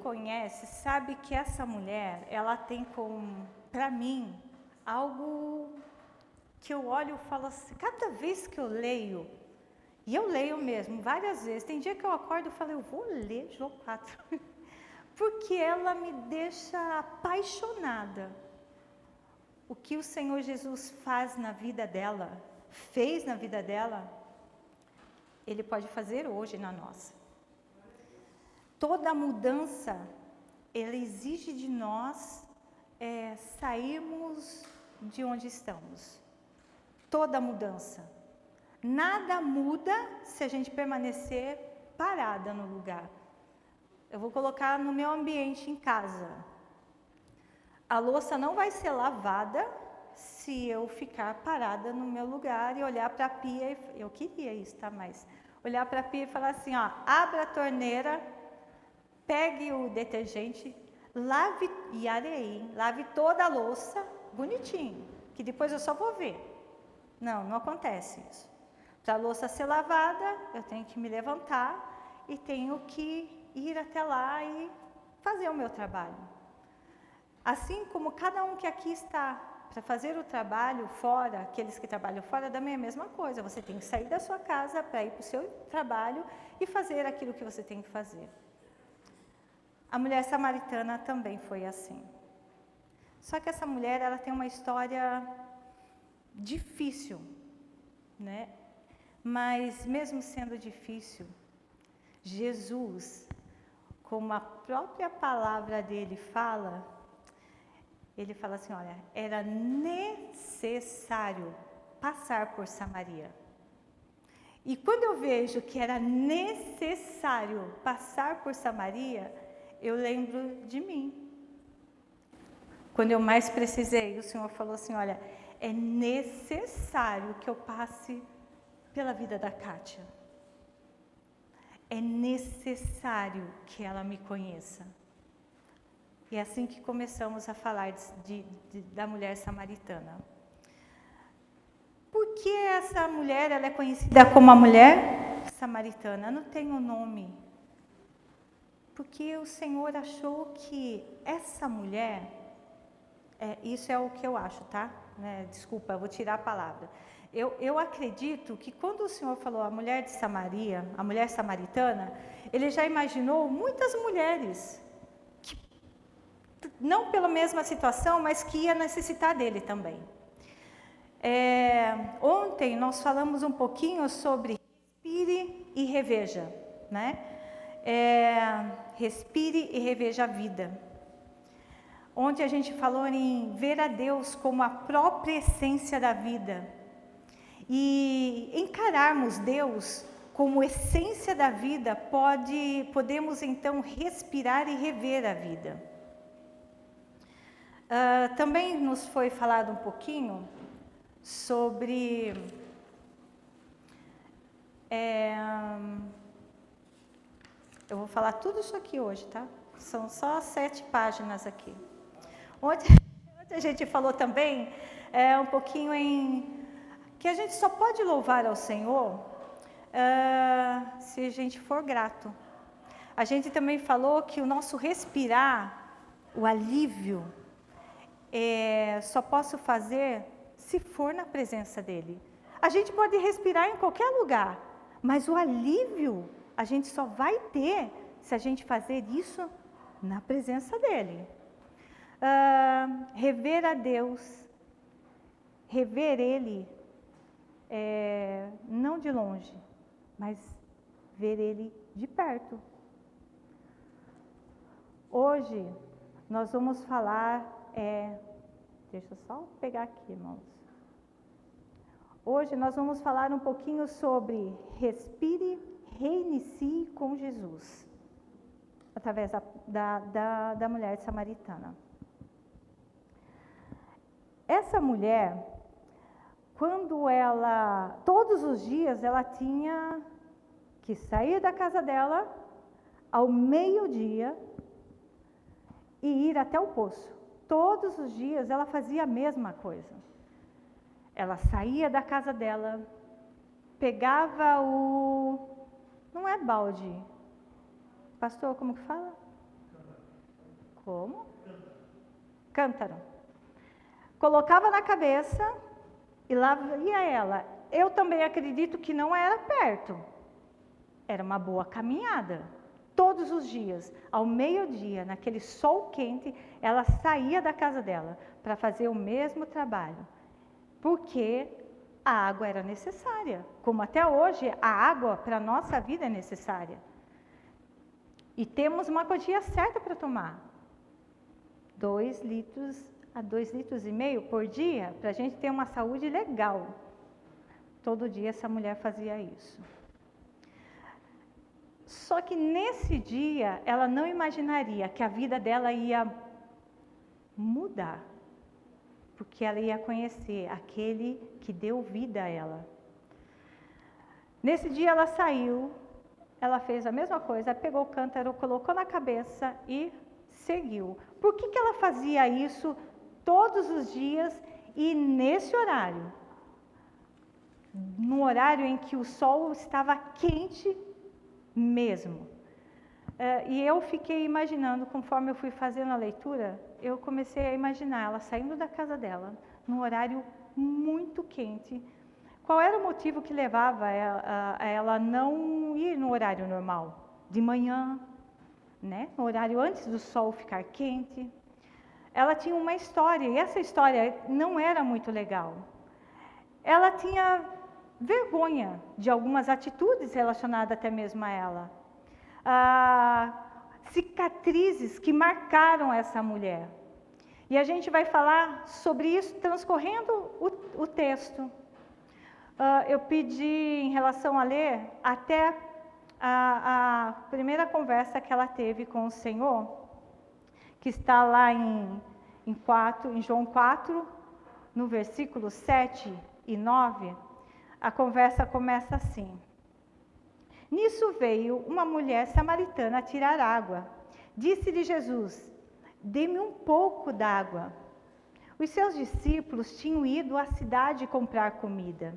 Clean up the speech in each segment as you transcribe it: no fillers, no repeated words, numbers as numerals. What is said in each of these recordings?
conhece sabe que essa mulher, ela tem para mim, algo que eu olho e falo assim, cada vez que eu leio, e eu leio mesmo, várias vezes, tem dia que eu acordo e falo, eu vou ler João 4, porque ela me deixa apaixonada. O que o Senhor Jesus faz na vida dela, fez na vida dela, Ele pode fazer hoje na nossa. Toda mudança, ela exige de nós sairmos de onde estamos. Toda mudança. Nada muda se a gente permanecer parada no lugar. Eu vou colocar no meu ambiente em casa. A louça não vai ser lavada se eu ficar parada no meu lugar e olhar para a pia. Eu queria isso, tá? Mas olhar para a pia e falar assim, ó, abra a torneira, pegue o detergente, lave e areie, lave toda a louça, bonitinho, que depois eu só vou ver. Não, não acontece isso. Para a louça ser lavada, eu tenho que me levantar e tenho que ir até lá e fazer o meu trabalho. Assim como cada um que aqui está para fazer o trabalho fora, aqueles que trabalham fora, também é a mesma coisa. Você tem que sair da sua casa para ir para o seu trabalho e fazer aquilo que você tem que fazer. A mulher samaritana também foi assim. Só que essa mulher, ela tem uma história difícil, né? Mas mesmo sendo difícil, Jesus, como a própria palavra dele fala, ele fala assim, olha, era necessário passar por Samaria. E quando eu vejo que era necessário passar por Samaria, eu lembro de mim. Quando eu mais precisei, o Senhor falou assim, olha, é necessário que eu passe pela vida da Kátia. É necessário que ela me conheça. E é assim que começamos a falar da mulher samaritana. Por que essa mulher ela é conhecida como a mulher samaritana? Não tem um nome. Porque o Senhor achou que essa mulher, isso é o que eu acho, tá? Desculpa, eu vou tirar a palavra. Eu acredito que quando o Senhor falou a mulher de Samaria, a mulher samaritana, Ele já imaginou muitas mulheres, que, não pela mesma situação, mas que ia necessitar dele também. Ontem nós falamos um pouquinho sobre respire e reveja, né? Respire e reveja a vida. Onde a gente falou em ver a Deus como a própria essência da vida. E encararmos Deus como essência da vida, podemos então respirar e rever a vida. Também nos foi falado um pouquinho sobre eu vou falar tudo isso aqui hoje, tá? São só 7 páginas aqui. Ontem a gente falou também um pouquinho em que a gente só pode louvar ao Senhor se a gente for grato. A gente também falou que o nosso respirar, o alívio, só posso fazer se for na presença dEle. A gente pode respirar em qualquer lugar, mas o alívio a gente só vai ter se a gente fazer isso na presença dEle. Rever a Deus, rever Ele, não de longe, mas ver Ele de perto. Hoje nós vamos falar, deixa eu só pegar aqui, irmãos. Hoje nós vamos falar um pouquinho sobre respire, reinicie com Jesus, através da mulher samaritana. Essa mulher, todos os dias ela tinha que sair da casa dela ao meio-dia e ir até o poço. Todos os dias ela fazia a mesma coisa. Ela saía da casa dela, pegava não é balde. Pastor, como que fala? Como? Cântaro. Colocava na cabeça e lá ia ela. Eu também acredito que não era perto. Era uma boa caminhada. Todos os dias, ao meio-dia, naquele sol quente, ela saía da casa dela para fazer o mesmo trabalho. Porque a água era necessária. Como até hoje, a água para a nossa vida é necessária. E temos uma quantia certa para tomar. 2 litros a 2,5 litros por dia, para a gente ter uma saúde legal. Todo dia essa mulher fazia isso. Só que nesse dia, ela não imaginaria que a vida dela ia mudar. Porque ela ia conhecer aquele que deu vida a ela. Nesse dia ela saiu, ela fez a mesma coisa, pegou o cântaro, colocou na cabeça e seguiu. Por que ela fazia isso todos os dias e nesse horário? No horário em que o sol estava quente mesmo. E eu fiquei imaginando, conforme eu fui fazendo a leitura, eu comecei a imaginar ela saindo da casa dela, num horário muito quente. Qual era o motivo que levava a ela não ir no horário normal? De manhã, né? No horário antes do sol ficar quente. Ela tinha uma história, e essa história não era muito legal. Ela tinha vergonha de algumas atitudes relacionadas até mesmo a ela. Cicatrizes que marcaram essa mulher. E a gente vai falar sobre isso transcorrendo o texto. Eu pedi em relação a ler até a primeira conversa que ela teve com o Senhor, que está lá em João 4, no versículo 7 e 9, a conversa começa assim. Nisso veio uma mulher samaritana tirar água. Disse-lhe Jesus, dê-me um pouco d'água. Os seus discípulos tinham ido à cidade comprar comida.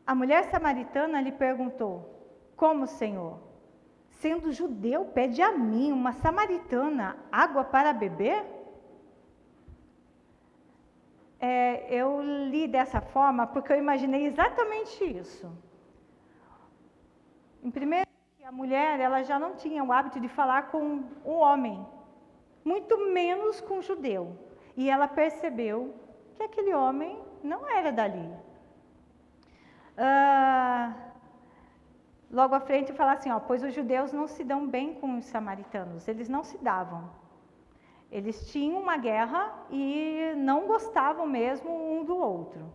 A mulher samaritana lhe perguntou, como, Senhor? Sendo judeu, pede a mim, uma samaritana, água para beber? Eu li dessa forma porque eu imaginei exatamente isso. Em primeiro, a mulher ela já não tinha o hábito de falar com o homem, muito menos com o judeu. E ela percebeu que aquele homem não era dali. Logo à frente fala assim, pois os judeus não se dão bem com os samaritanos, eles não se davam. Eles tinham uma guerra e não gostavam mesmo um do outro.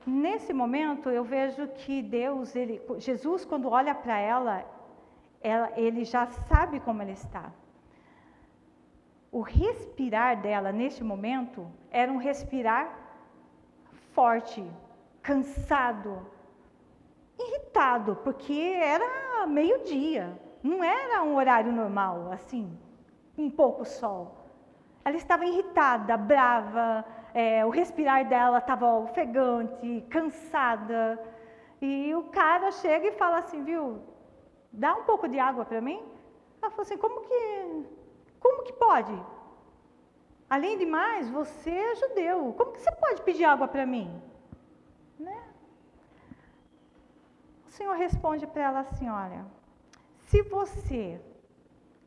Nesse momento eu vejo que Jesus quando olha para ela, ele já sabe como ela está. O respirar dela neste momento era um respirar forte, cansado, irritado, porque era meio-dia, não era um horário normal, assim, um pouco sol. Ela estava irritada, brava, o respirar dela estava ofegante, cansada, e o cara chega e fala assim, viu, dá um pouco de água para mim? Ela falou assim, como que pode? Além de mais, você é judeu, como que você pode pedir água para mim? Né? O Senhor responde para ela assim, olha, se você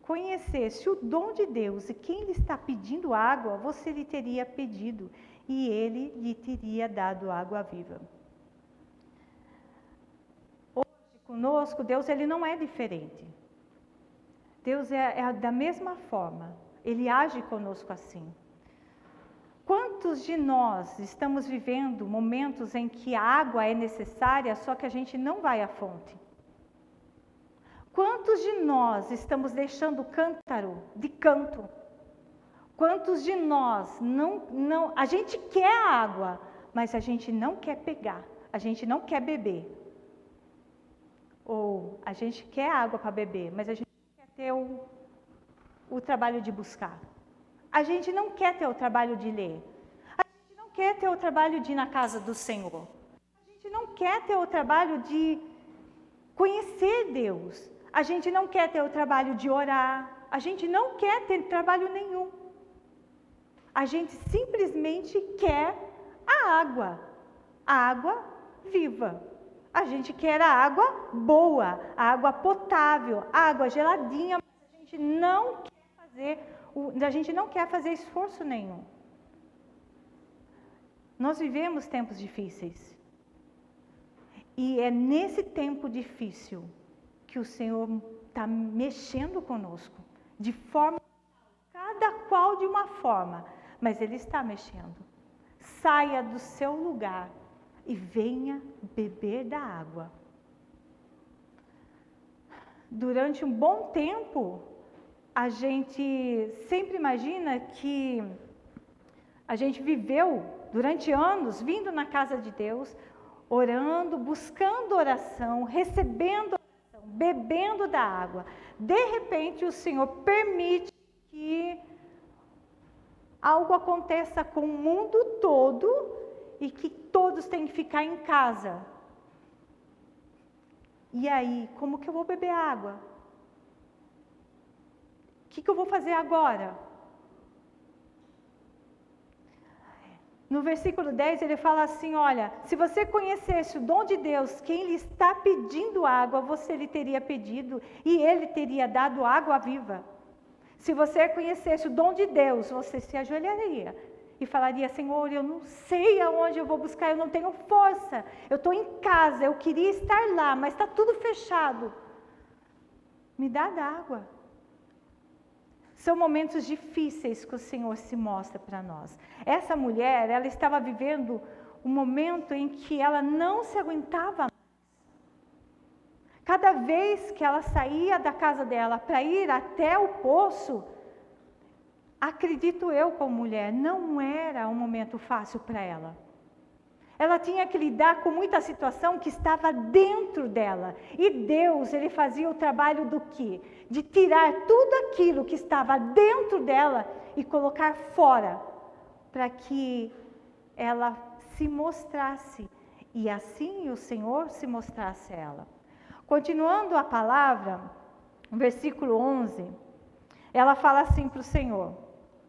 conhecesse o dom de Deus e quem lhe está pedindo água, você lhe teria pedido e ele lhe teria dado água viva. Hoje, conosco, Deus ele não é diferente. Deus é da mesma forma, ele age conosco assim. Quantos de nós estamos vivendo momentos em que a água é necessária, só que a gente não vai à fonte? Quantos de nós estamos deixando o cântaro de canto? Quantos de nós a gente quer a água, mas a gente não quer pegar, a gente não quer beber. Ou a gente quer água para beber, mas a gente não quer ter o trabalho de buscar. A gente não quer ter o trabalho de ler. A gente não quer ter o trabalho de ir na casa do Senhor. A gente não quer ter o trabalho de conhecer Deus. A gente não quer ter o trabalho de orar. A gente não quer ter trabalho nenhum. A gente simplesmente quer a água viva. A gente quer a água boa, a água potável, a água geladinha, mas a gente não quer fazer esforço nenhum. Nós vivemos tempos difíceis. E é nesse tempo difícil que o Senhor está mexendo conosco, de forma, cada qual de uma forma, mas Ele está mexendo. Saia do seu lugar e venha beber da água. Durante um bom tempo, a gente sempre imagina que a gente viveu durante anos vindo na casa de Deus, orando, buscando oração, recebendo oração, bebendo da água. De repente, o Senhor permite que algo aconteça com o mundo todo e que todos têm que ficar em casa. E aí, como que eu vou beber água? O que eu vou fazer agora? No versículo 10 ele fala assim, olha, se você conhecesse o dom de Deus, quem lhe está pedindo água, você lhe teria pedido e ele teria dado água viva. Se você conhecesse o dom de Deus, você se ajoelharia e falaria, Senhor, eu não sei aonde eu vou buscar, eu não tenho força, eu estou em casa, eu queria estar lá, mas está tudo fechado. Me dá da água. São momentos difíceis que o Senhor se mostra para nós. Essa mulher, ela estava vivendo um momento em que ela não se aguentava mais. Cada vez que ela saía da casa dela para ir até o poço, acredito eu como mulher, não era um momento fácil para ela. Ela tinha que lidar com muita situação que estava dentro dela. E Deus, Ele fazia o trabalho do quê? De tirar tudo aquilo que estava dentro dela e colocar fora, para que ela se mostrasse. E assim o Senhor se mostrasse a ela. Continuando a palavra, no versículo 11, ela fala assim para o Senhor: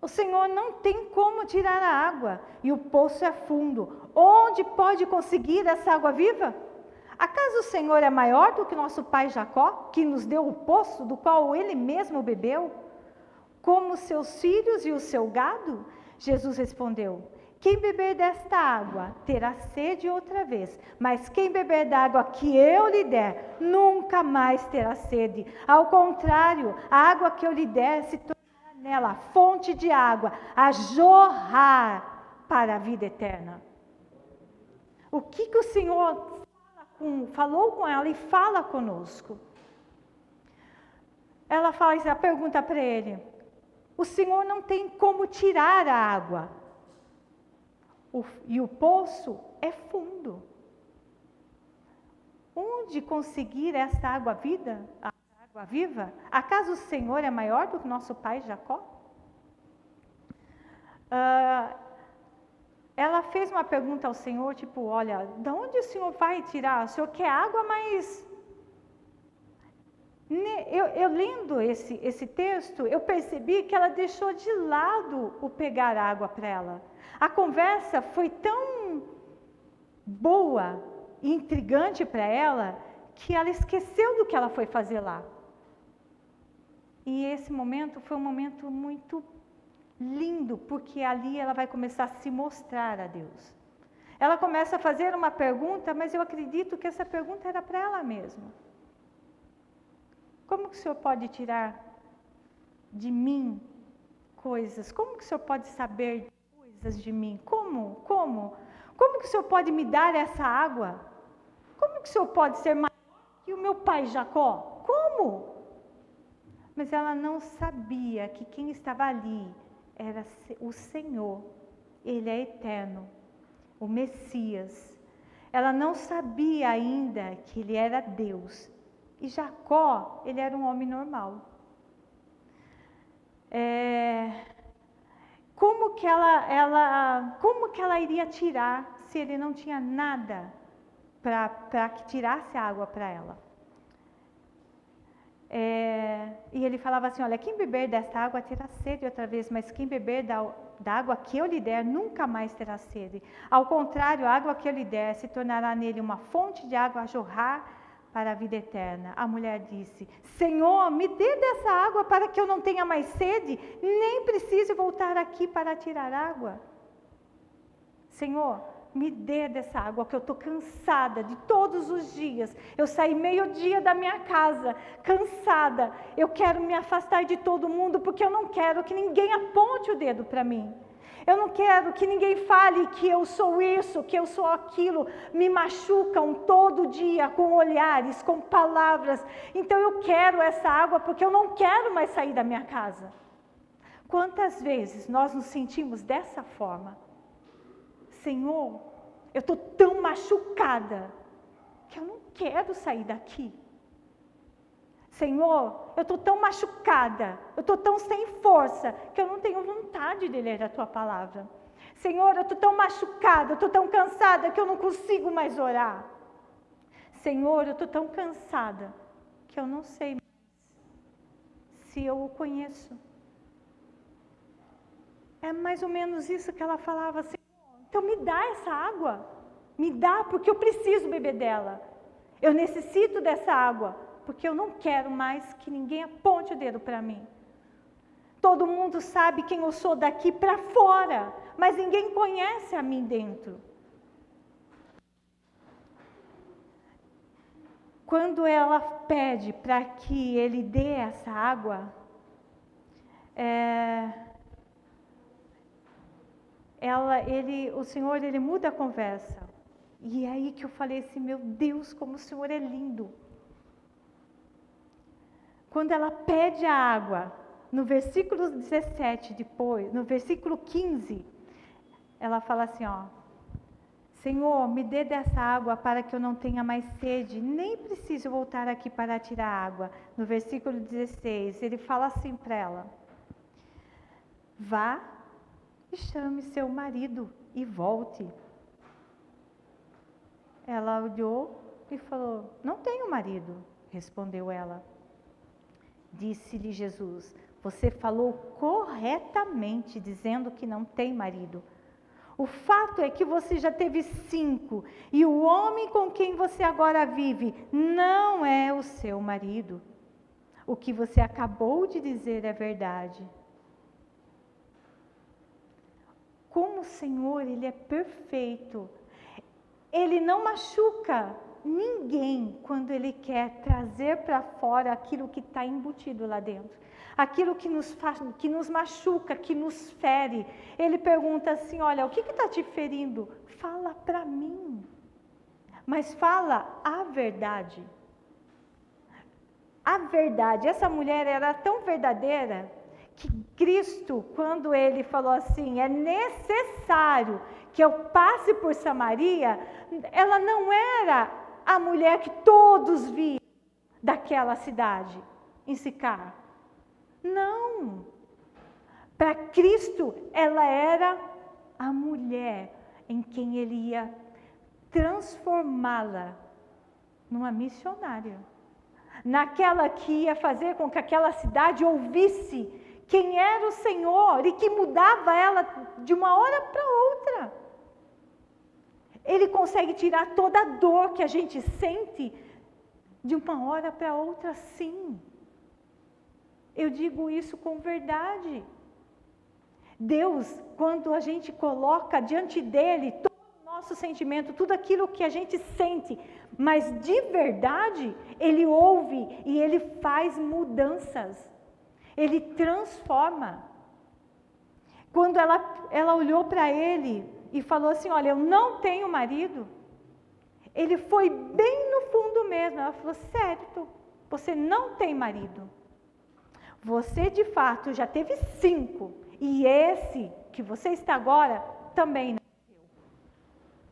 o Senhor não tem como tirar a água, e o poço é fundo. Onde pode conseguir essa água viva? Acaso o Senhor é maior do que nosso pai Jacó, que nos deu o poço do qual ele mesmo bebeu, como seus filhos e o seu gado? Jesus respondeu: quem beber desta água terá sede outra vez, mas quem beber da água que eu lhe der, nunca mais terá sede. Ao contrário, a água que eu lhe der se tornará nela fonte de água a jorrar para a vida eterna. O que o Senhor falou com ela e fala conosco? Ela faz a pergunta para ele: o Senhor não tem como tirar a água, e o poço é fundo. Onde conseguir essa água viva? Acaso o Senhor é maior do que nosso pai Jacó? Ela fez uma pergunta ao Senhor, tipo, olha, de onde o Senhor vai tirar? O Senhor quer água, mas... Eu lendo esse texto, eu percebi que ela deixou de lado o pegar água para ela. A conversa foi tão boa e intrigante para ela, que ela esqueceu do que ela foi fazer lá. E esse momento foi um momento muito lindo, porque ali ela vai começar a se mostrar a Deus. Ela começa a fazer uma pergunta, mas eu acredito que essa pergunta era para ela mesma. Como que o Senhor pode tirar de mim coisas? Como que o Senhor pode saber coisas de mim? Como? Como que o Senhor pode me dar essa água? Como que o Senhor pode ser maior que o meu pai Jacó? Como? Mas ela não sabia que quem estava ali era o Senhor. Ele é eterno, o Messias. Ela não sabia ainda que Ele era Deus. E Jacó, ele era um homem normal. Como que ela iria tirar se ele não tinha nada para que tirasse a água para ela? E ele falava assim, olha, quem beber desta água terá sede outra vez, mas quem beber da água que eu lhe der, nunca mais terá sede. Ao contrário, a água que eu lhe der se tornará nele uma fonte de água a jorrar para a vida eterna. A mulher disse, Senhor, me dê dessa água para que eu não tenha mais sede, nem precise voltar aqui para tirar água. Senhor, me dê dessa água, que eu estou cansada de todos os dias. Eu saí meio-dia da minha casa, cansada. Eu quero me afastar de todo mundo, porque eu não quero que ninguém aponte o dedo para mim. Eu não quero que ninguém fale que eu sou isso, que eu sou aquilo. Me machucam todo dia com olhares, com palavras. Então eu quero essa água, porque eu não quero mais sair da minha casa. Quantas vezes nós nos sentimos dessa forma? Senhor, eu estou tão machucada que eu não quero sair daqui. Senhor, eu estou tão machucada, eu estou tão sem força que eu não tenho vontade de ler a Tua palavra. Senhor, eu estou tão machucada, eu estou tão cansada que eu não consigo mais orar. Senhor, eu estou tão cansada que eu não sei mais se eu o conheço. É mais ou menos isso que ela falava, Senhor. Então me dá essa água, me dá porque eu preciso beber dela. Eu necessito dessa água, porque eu não quero mais que ninguém aponte o dedo para mim. Todo mundo sabe quem eu sou daqui para fora, mas ninguém conhece a mim dentro. Quando ela pede para que ele dê essa água, o Senhor, ele muda a conversa. E é aí que eu falei assim, meu Deus, como o Senhor é lindo. Quando ela pede a água, no versículo 17 depois, no versículo 15, ela fala assim, ó, Senhor, me dê dessa água para que eu não tenha mais sede, nem preciso voltar aqui para tirar água. No versículo 16, ele fala assim para ela, vá e chame seu marido e volte. Ela olhou e falou, não tenho marido, respondeu ela. Disse-lhe Jesus, você falou corretamente, dizendo que não tem marido. O fato é que você já teve 5, e o homem com quem você agora vive não é o seu marido. O que você acabou de dizer é verdade. Como o Senhor, Ele é perfeito. Ele não machuca ninguém quando Ele quer trazer para fora aquilo que está embutido lá dentro. Aquilo que nos machuca, que nos fere. Ele pergunta assim, olha, o que está te ferindo? Fala para mim. Mas fala a verdade. A verdade. Essa mulher era tão verdadeira que Cristo, quando Ele falou assim, é necessário que eu passe por Samaria, ela não era a mulher que todos viam daquela cidade, em Sicar. Não. Para Cristo, ela era a mulher em quem Ele ia transformá-la numa missionária. Naquela que ia fazer com que aquela cidade ouvisse quem era o Senhor e que mudava ela de uma hora para outra. Ele consegue tirar toda a dor que a gente sente de uma hora para outra, sim. Eu digo isso com verdade. Deus, quando a gente coloca diante dele todo o nosso sentimento, tudo aquilo que a gente sente, mas de verdade, Ele ouve e Ele faz mudanças. Ele transforma. Quando ela olhou para ele e falou assim, olha, eu não tenho marido. Ele foi bem no fundo mesmo. Ela falou, certo, você não tem marido. Você de fato já teve 5. E esse que você está agora também não é seu.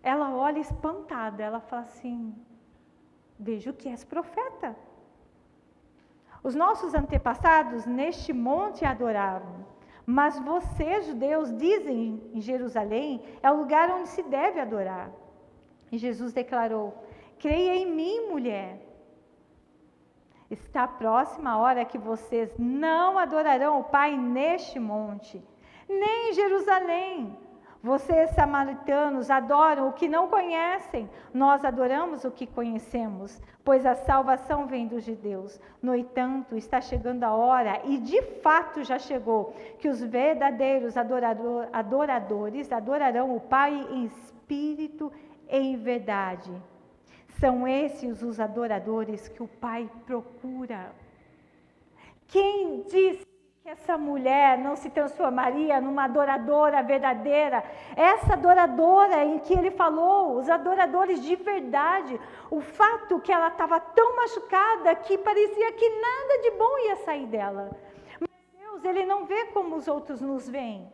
Ela olha espantada. Ela fala assim, vejo que és profeta. Os nossos antepassados neste monte adoravam, mas vocês, judeus, dizem em Jerusalém, é o lugar onde se deve adorar. E Jesus declarou, creia em mim, mulher. Está próxima a hora que vocês não adorarão o Pai neste monte, nem em Jerusalém. Vocês, samaritanos, adoram o que não conhecem. Nós adoramos o que conhecemos, pois a salvação vem dos judeus. No entanto, está chegando a hora, e de fato já chegou, que os verdadeiros adoradores adorarão o Pai em espírito e em verdade. São esses os adoradores que o Pai procura. Quem disse que essa mulher não se transformaria numa adoradora verdadeira? Essa adoradora em que ele falou, os adoradores de verdade. O fato que ela estava tão machucada que parecia que nada de bom ia sair dela. Mas Deus, ele não vê como os outros nos veem.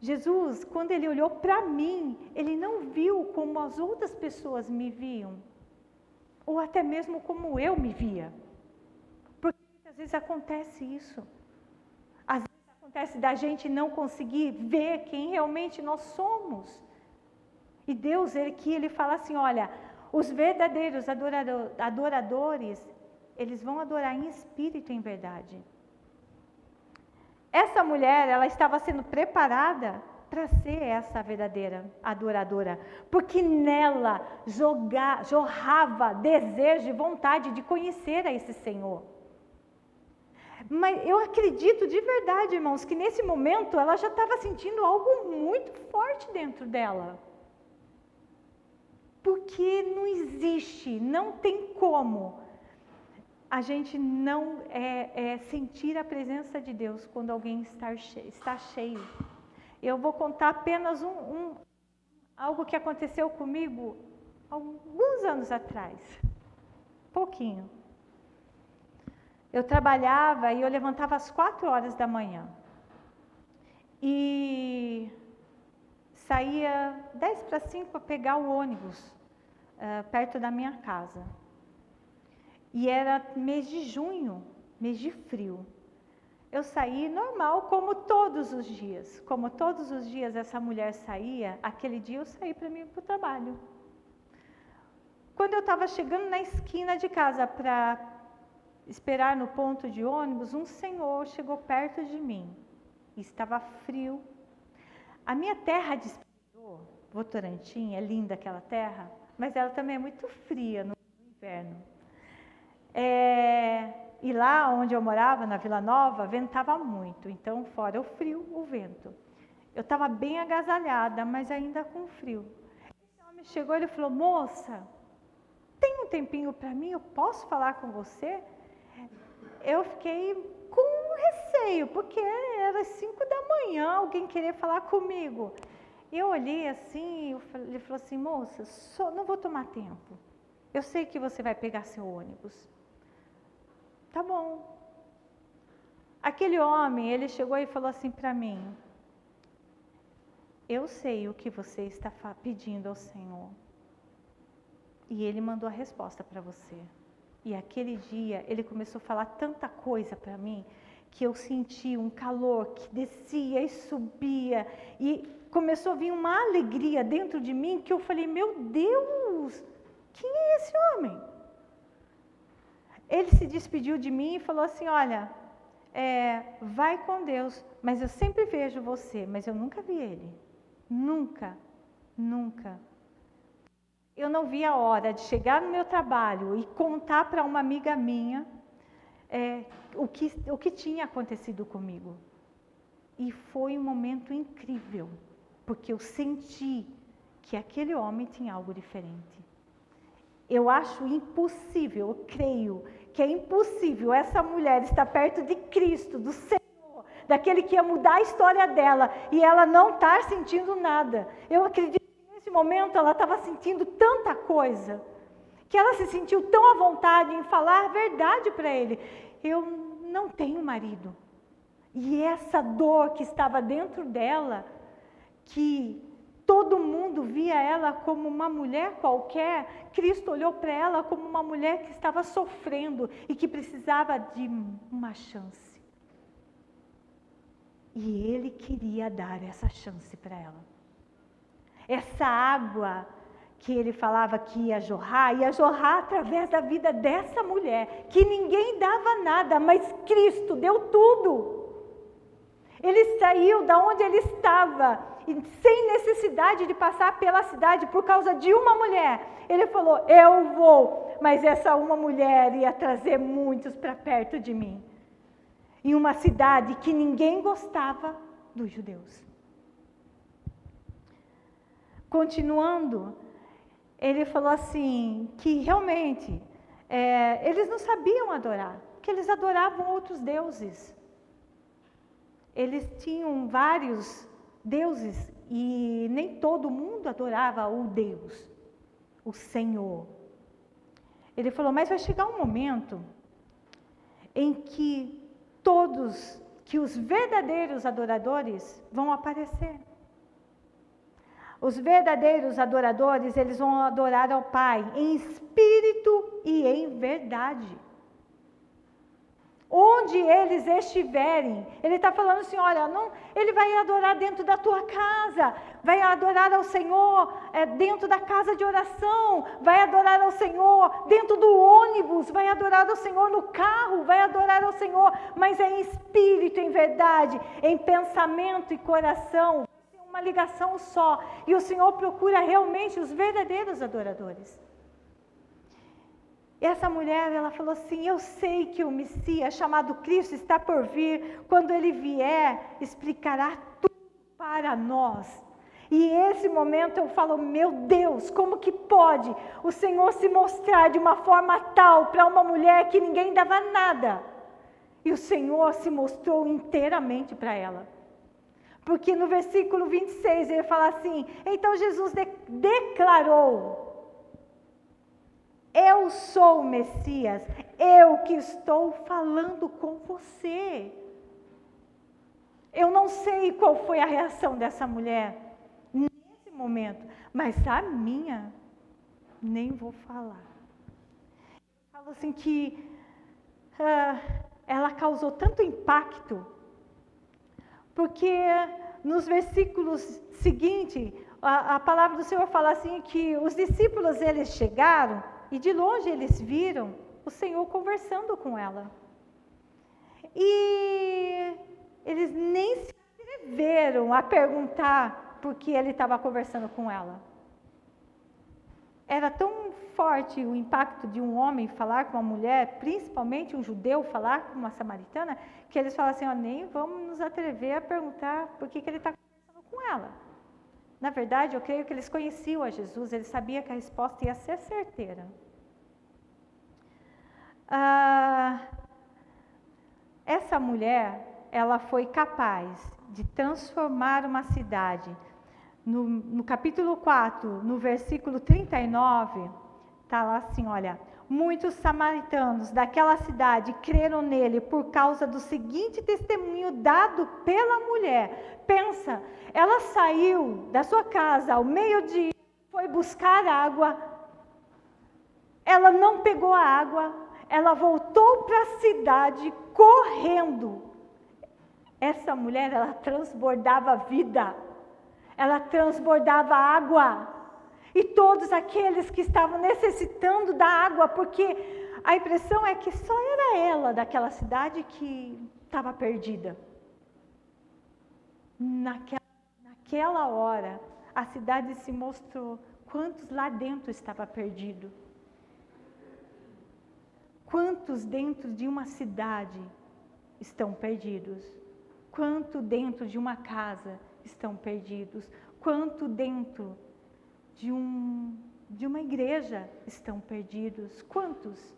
Jesus, quando ele olhou para mim, ele não viu como as outras pessoas me viam, ou até mesmo como eu me via. Porque às vezes acontece isso. Às vezes acontece da gente não conseguir ver quem realmente nós somos. E Deus, ele fala assim, olha, os verdadeiros adoradores, eles vão adorar em espírito e em verdade. Essa mulher, ela estava sendo preparada para ser essa verdadeira adoradora, porque nela jorrava desejo e vontade de conhecer a esse Senhor. Mas eu acredito de verdade, irmãos, que nesse momento ela já estava sentindo algo muito forte dentro dela. Porque não existe, não tem como a gente não sentir a presença de Deus quando alguém está cheio. Eu vou contar apenas algo que aconteceu comigo alguns anos atrás, pouquinho. Eu trabalhava e eu levantava às 4 horas da manhã e saía 10 para 5 para pegar o ônibus perto da minha casa. E era mês de junho, mês de frio. Eu saí normal, como todos os dias. Como todos os dias essa mulher saía, aquele dia eu saí para mim para o trabalho. Quando eu estava chegando na esquina de casa para esperar no ponto de ônibus, um senhor chegou perto de mim. Estava frio. A minha terra de Votorantim, é linda aquela terra, mas ela também é muito fria no inverno. E lá onde eu morava, na Vila Nova, ventava muito, então fora o frio, o vento. Eu estava bem agasalhada, mas ainda com frio. Esse homem chegou e falou, moça, tem um tempinho para mim, eu posso falar com você? Eu fiquei com receio, porque era 5 da manhã, alguém queria falar comigo. Eu olhei assim, ele falou assim, moça, não vou tomar tempo. Eu sei que você vai pegar seu ônibus. Tá bom. Aquele homem, ele chegou e falou assim para mim, eu sei o que você está pedindo ao Senhor. E ele mandou a resposta para você. E aquele dia, ele começou a falar tanta coisa para mim, que eu senti um calor que descia e subia, e começou a vir uma alegria dentro de mim, que eu falei, meu Deus, quem é esse homem? Ele se despediu de mim e falou assim, olha, vai com Deus, mas eu sempre vejo você, mas eu nunca vi ele. Nunca, nunca. Eu não vi a hora de chegar no meu trabalho e contar para uma amiga minha o que tinha acontecido comigo. E foi um momento incrível, porque eu senti que aquele homem tinha algo diferente. Eu acho impossível, eu creio que é impossível essa mulher estar perto de Cristo, do Senhor, daquele que ia mudar a história dela, e ela não estar sentindo nada. Eu acredito que nesse momento ela estava sentindo tanta coisa, que ela se sentiu tão à vontade em falar a verdade para ele. Eu não tenho marido. E essa dor que estava dentro dela, que todo mundo via ela como uma mulher qualquer, Cristo olhou para ela como uma mulher que estava sofrendo e que precisava de uma chance. E Ele queria dar essa chance para ela. Essa água que ele falava que ia jorrar através da vida dessa mulher, que ninguém dava nada, mas Cristo deu tudo. Ele saiu da onde ele estava, sem necessidade de passar pela cidade por causa de uma mulher. Ele falou, eu vou, mas essa uma mulher ia trazer muitos para perto de mim. Em uma cidade que ninguém gostava dos judeus. Continuando, ele falou assim, que realmente, eles não sabiam adorar, que eles adoravam outros deuses. Eles tinham vários deuses e nem todo mundo adorava o Deus, o Senhor. Ele falou, mas vai chegar um momento em que os verdadeiros adoradores vão aparecer. Os verdadeiros adoradores, eles vão adorar ao Pai em espírito e em verdade. Onde eles estiverem, ele está falando assim, olha, não, ele vai adorar dentro da tua casa, vai adorar ao Senhor dentro da casa de oração, vai adorar ao Senhor dentro do ônibus, vai adorar ao Senhor no carro, vai adorar ao Senhor, mas é em espírito, em verdade, em pensamento e coração, uma ligação só, e o Senhor procura realmente os verdadeiros adoradores. Essa mulher, ela falou assim, eu sei que o Messias, chamado Cristo, está por vir, quando ele vier, explicará tudo para nós. E esse momento eu falo, meu Deus, como que pode o Senhor se mostrar de uma forma tal para uma mulher que ninguém dava nada? E o Senhor se mostrou inteiramente para ela. Porque no versículo 26 ele fala assim, então Jesus declarou, eu sou o Messias, eu que estou falando com você. Eu não sei qual foi a reação dessa mulher nesse momento, mas a minha, nem vou falar. Eu falo assim que ela causou tanto impacto, porque nos versículos seguintes, a palavra do Senhor fala assim que os discípulos, eles chegaram, e de longe eles viram o Senhor conversando com ela. E eles nem se atreveram a perguntar por que ele estava conversando com ela. Era tão forte o impacto de um homem falar com uma mulher, principalmente um judeu falar com uma samaritana, que eles falam assim, nem vamos nos atrever a perguntar por que ele está conversando com ela. Na verdade, eu creio que eles conheciam a Jesus, eles sabiam que a resposta ia ser certeira. Essa mulher, ela foi capaz de transformar uma cidade. No capítulo 4, no versículo 39, está lá assim, olha, muitos samaritanos daquela cidade creram nele por causa do seguinte testemunho dado pela mulher. Pensa, ela saiu da sua casa ao meio-dia, foi buscar água, ela não pegou a água, ela voltou para a cidade correndo. Essa mulher, ela transbordava vida, ela transbordava água. E todos aqueles que estavam necessitando da água, porque a impressão é que só era ela daquela cidade que estava perdida. Naquela hora, a cidade se mostrou quantos lá dentro estava perdido. Quantos dentro de uma cidade estão perdidos? Quanto dentro de uma casa estão perdidos? Quanto dentro de uma igreja estão perdidos? Quantos?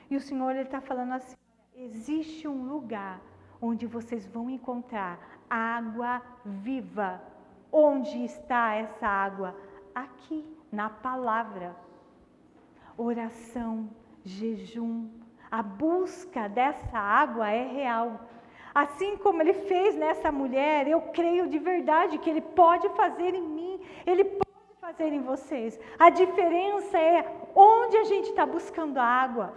E o Senhor está falando assim, existe um lugar onde vocês vão encontrar água viva. Onde está essa água? Aqui, na palavra. Oração, jejum, a busca dessa água é real. Assim como ele fez nessa mulher, eu creio de verdade que ele pode fazer em mim, ele pode fazer em vocês. A diferença é onde a gente está buscando a água.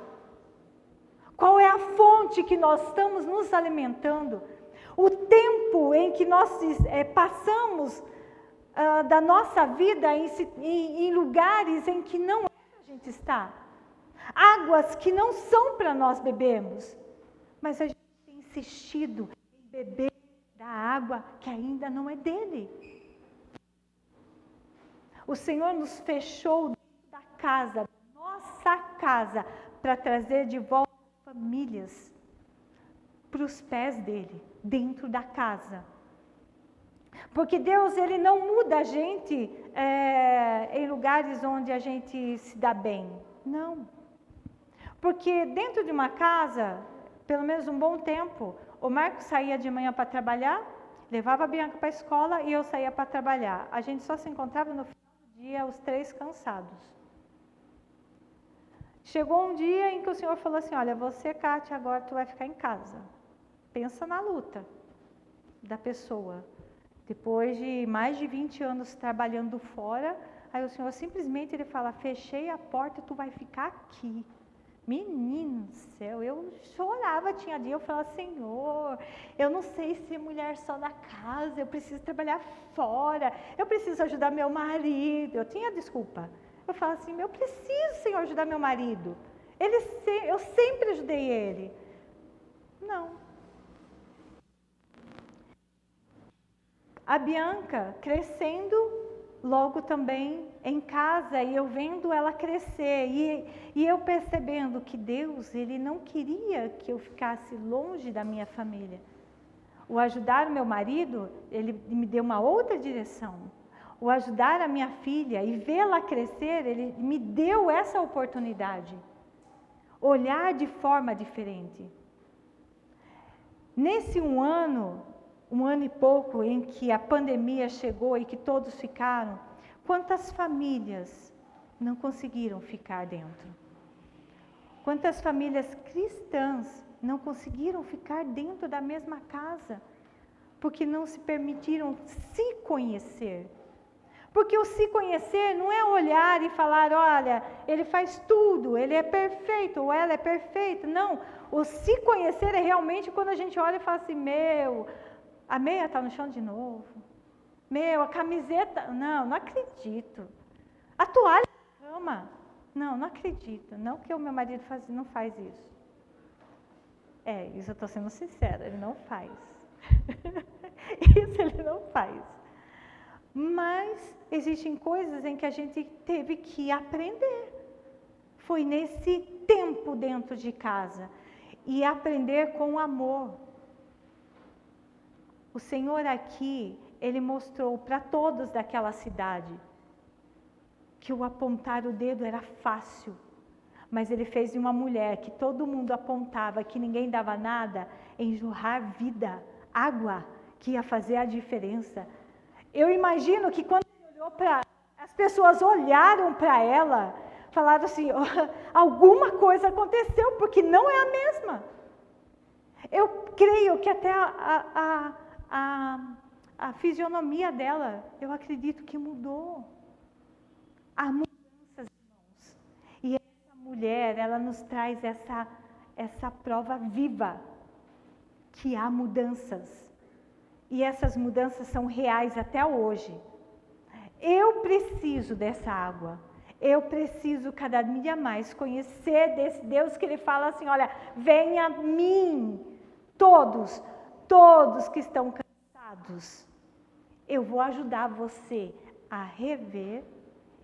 Qual é a fonte que nós estamos nos alimentando? O tempo em que nós passamos da nossa vida em lugares em que não é para a gente estar. Águas que não são para nós bebermos. Mas a gente tem insistido em beber da água que ainda não é dele. O Senhor nos fechou dentro da casa, nossa casa, para trazer de volta famílias para os pés dele, dentro da casa. Porque Deus, ele não muda a gente em lugares onde a gente se dá bem. Não. Porque dentro de uma casa, pelo menos um bom tempo, o Marcos saía de manhã para trabalhar, levava a Bianca para a escola e eu saía para trabalhar. A gente só se encontrava no final do dia, os três cansados. Chegou um dia em que o Senhor falou assim, olha, você, Kátia, agora tu vai ficar em casa. Pensa na luta da pessoa. Depois de mais de 20 anos trabalhando fora, aí o Senhor simplesmente ele fala, fechei a porta, tu vai ficar aqui. Menino do céu, eu chorava, tinha dia, eu falava, Senhor, eu não sei ser mulher só da casa, eu preciso trabalhar fora, eu preciso ajudar meu marido, eu tinha desculpa. Eu falava assim, eu preciso, Senhor, ajudar meu marido. Eu sempre ajudei ele. Não. A Bianca crescendo, logo também em casa, e eu vendo ela crescer, e eu percebendo que Deus, ele não queria que eu ficasse longe da minha família. O ajudar o meu marido, ele me deu uma outra direção. O ajudar a minha filha e vê-la crescer, ele me deu essa oportunidade. Olhar de forma diferente. Nesse um ano e pouco em que a pandemia chegou e que todos ficaram, quantas famílias não conseguiram ficar dentro? Quantas famílias cristãs não conseguiram ficar dentro da mesma casa? Porque não se permitiram se conhecer. Porque o se conhecer não é olhar e falar, olha, ele faz tudo, ele é perfeito, ou ela é perfeita. Não, o se conhecer é realmente quando a gente olha e fala assim, a meia está no chão de novo. A camiseta, não acredito. A toalha na cama, não acredito. Não que o meu marido não faz isso. Isso eu estou sendo sincera, ele não faz. Isso ele não faz. Mas existem coisas em que a gente teve que aprender. Foi nesse tempo dentro de casa. E aprender com amor. O Senhor aqui, ele mostrou para todos daquela cidade que o apontar o dedo era fácil. Mas ele fez de uma mulher que todo mundo apontava, que ninguém dava nada, enjorrar vida, água, que ia fazer a diferença. Eu imagino que quando ele olhou as pessoas olharam para ela, falaram assim, alguma coisa aconteceu, porque não é a mesma. Eu creio que até a fisionomia dela, eu acredito que mudou. Há mudanças, irmãos. E essa mulher, ela nos traz essa prova viva, que há mudanças. E essas mudanças são reais até hoje. Eu preciso dessa água. Eu preciso cada dia mais conhecer desse Deus que ele fala assim, olha, venha a mim, todos que estão cansados. Eu vou ajudar você a rever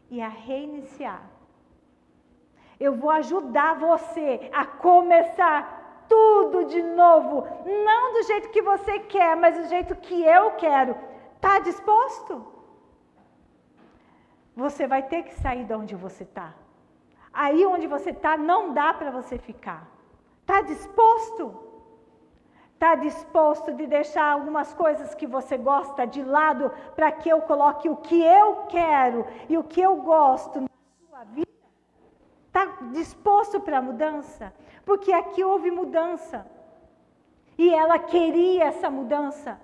e a reiniciar. Eu vou ajudar você a começar tudo de novo, não do jeito que você quer, mas do jeito que eu quero. Está disposto? Você vai ter que sair de onde você está. Aí onde você está não dá para você ficar. Está disposto? Está disposto de deixar algumas coisas que você gosta de lado para que eu coloque o que eu quero e o que eu gosto na sua vida? Está disposto para a mudança? Porque aqui houve mudança. E ela queria essa mudança.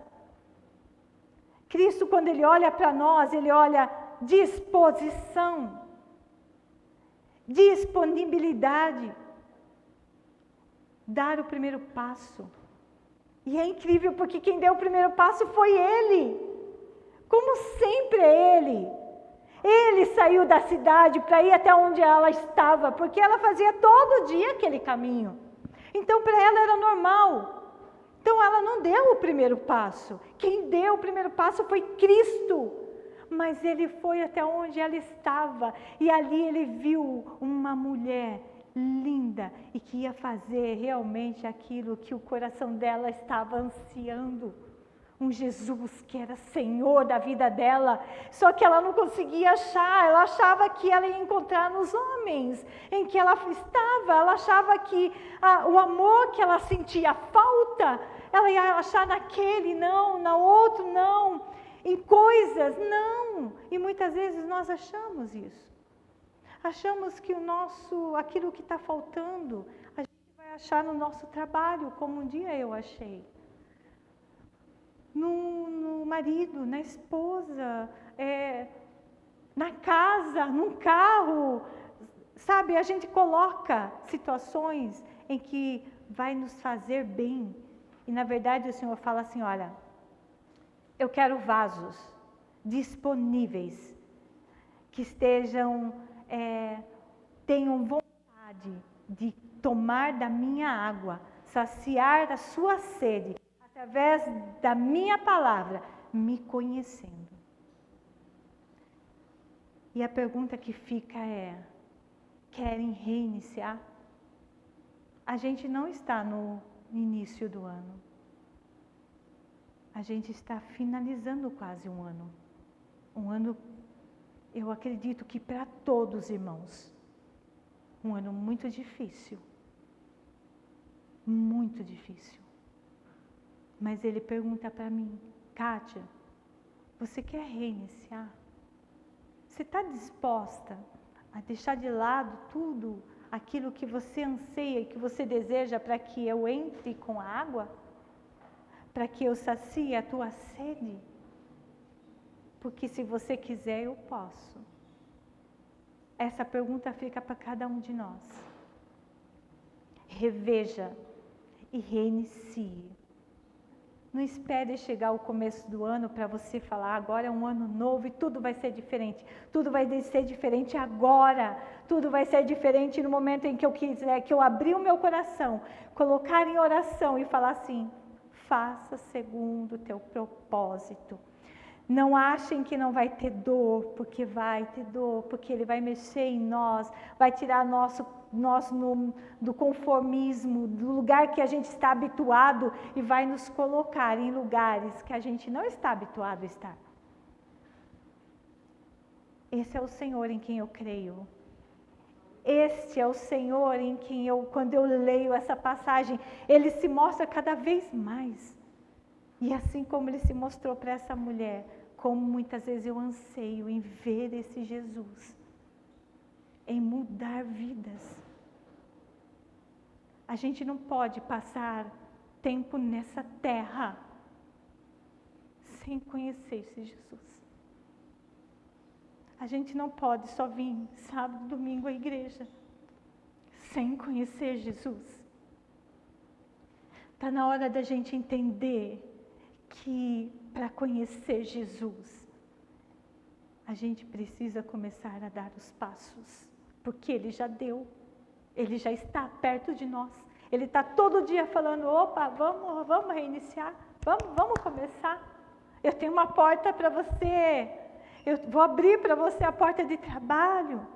Cristo, quando ele olha para nós, ele olha disposição, disponibilidade, dar o primeiro passo. E é incrível porque quem deu o primeiro passo foi ele. Como sempre é Ele. Ele saiu da cidade para ir até onde ela estava, porque ela fazia todo dia aquele caminho. Então, para ela era normal. Então, ela não deu o primeiro passo. Quem deu o primeiro passo foi Cristo. Mas ele foi até onde ela estava. E ali ele viu uma mulher linda e que ia fazer realmente aquilo que o coração dela estava ansiando. Um Jesus que era Senhor da vida dela, só que ela não conseguia achar, ela achava que ela ia encontrar nos homens em que ela estava, ela achava que o amor que ela sentia falta, ela ia achar naquele, não, na outro, não, em coisas, não, e muitas vezes nós achamos isso, achamos que aquilo que está faltando, a gente vai achar no nosso trabalho, como um dia eu achei. No marido, na esposa, na casa, num carro, sabe? A gente coloca situações em que vai nos fazer bem. E na verdade o Senhor fala assim, olha, eu quero vasos disponíveis, que tenham vontade de tomar da minha água, saciar a sua sede, através da minha palavra, me conhecendo. E a pergunta que fica é, querem reiniciar? A gente não está no início do ano. A gente está finalizando quase um ano. Um ano, eu acredito que para todos, irmãos, um ano muito difícil. Muito difícil. Mas ele pergunta para mim, Kátia, você quer reiniciar? Você está disposta a deixar de lado tudo aquilo que você anseia e que você deseja para que eu entre com a água? Para que eu sacie a tua sede? Porque se você quiser, eu posso. Essa pergunta fica para cada um de nós. Reveja e reinicie. Não espere chegar o começo do ano para você falar, agora é um ano novo e tudo vai ser diferente. Tudo vai ser diferente agora. Tudo vai ser diferente no momento em que eu quiser, que eu abrir o meu coração, colocar em oração e falar assim, faça segundo o teu propósito. Não achem que não vai ter dor, porque vai ter dor, porque Ele vai mexer em nós, vai tirar nós do conformismo, do lugar que a gente está habituado e vai nos colocar em lugares que a gente não está habituado a estar. Esse é o Senhor em quem eu creio. Este é o Senhor em quem quando eu leio essa passagem, Ele se mostra cada vez mais. E assim como Ele se mostrou para essa mulher, como muitas vezes eu anseio em ver esse Jesus, em mudar vidas. A gente não pode passar tempo nessa terra sem conhecer esse Jesus. A gente não pode só vir sábado, domingo à igreja sem conhecer Jesus. Está na hora da gente entender que para conhecer Jesus, a gente precisa começar a dar os passos, porque Ele já deu, Ele já está perto de nós, Ele está todo dia falando, opa, vamos reiniciar, vamos começar, eu tenho uma porta para você, eu vou abrir para você a porta de trabalho,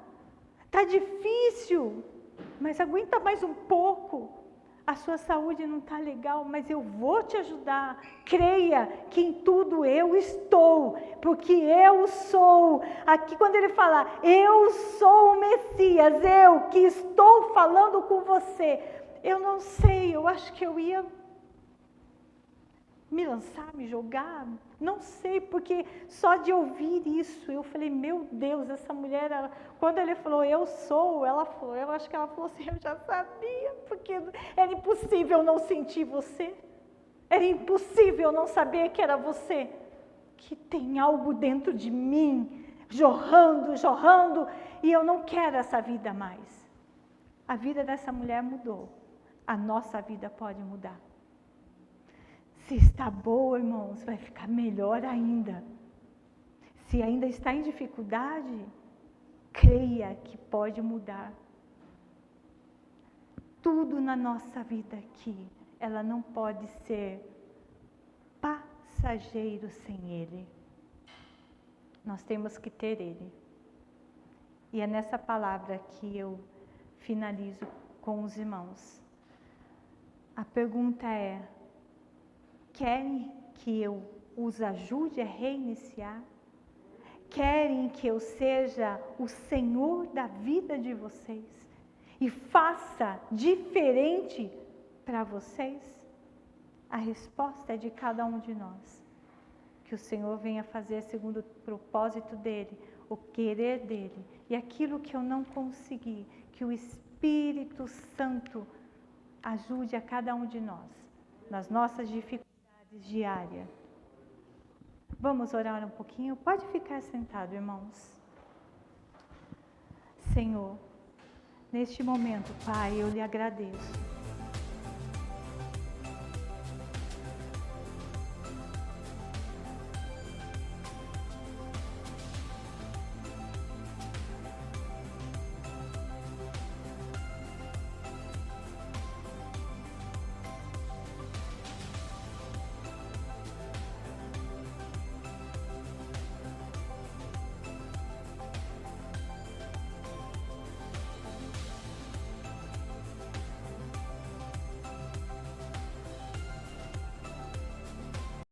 está difícil, mas aguenta mais um pouco, a sua saúde não está legal, mas eu vou te ajudar. Creia que em tudo eu estou, porque eu sou. Aqui quando ele fala, eu sou o Messias, eu que estou falando com você. Eu não sei, eu acho que eu ia me lançar, me jogar, não sei, porque só de ouvir isso, eu falei, meu Deus, essa mulher, quando ele falou, eu sou, eu acho que ela falou assim, eu já sabia, porque era impossível não sentir você, era impossível não saber que era você, que tem algo dentro de mim, jorrando, e eu não quero essa vida mais. A vida dessa mulher mudou, a nossa vida pode mudar. Se está boa, irmãos, vai ficar melhor ainda. Se ainda está em dificuldade, creia que pode mudar. Tudo na nossa vida aqui, ela não pode ser passageiro sem Ele. Nós temos que ter Ele. E é nessa palavra que eu finalizo com os irmãos. A pergunta é: querem que eu os ajude a reiniciar? Querem que eu seja o Senhor da vida de vocês e faça diferente para vocês? A resposta é de cada um de nós. Que o Senhor venha fazer segundo o propósito dEle, o querer dEle. E aquilo que eu não consegui, que o Espírito Santo ajude a cada um de nós, nas nossas dificuldades diárias. Vamos orar um pouquinho? Pode ficar sentado, irmãos. Senhor, neste momento, Pai, eu lhe agradeço.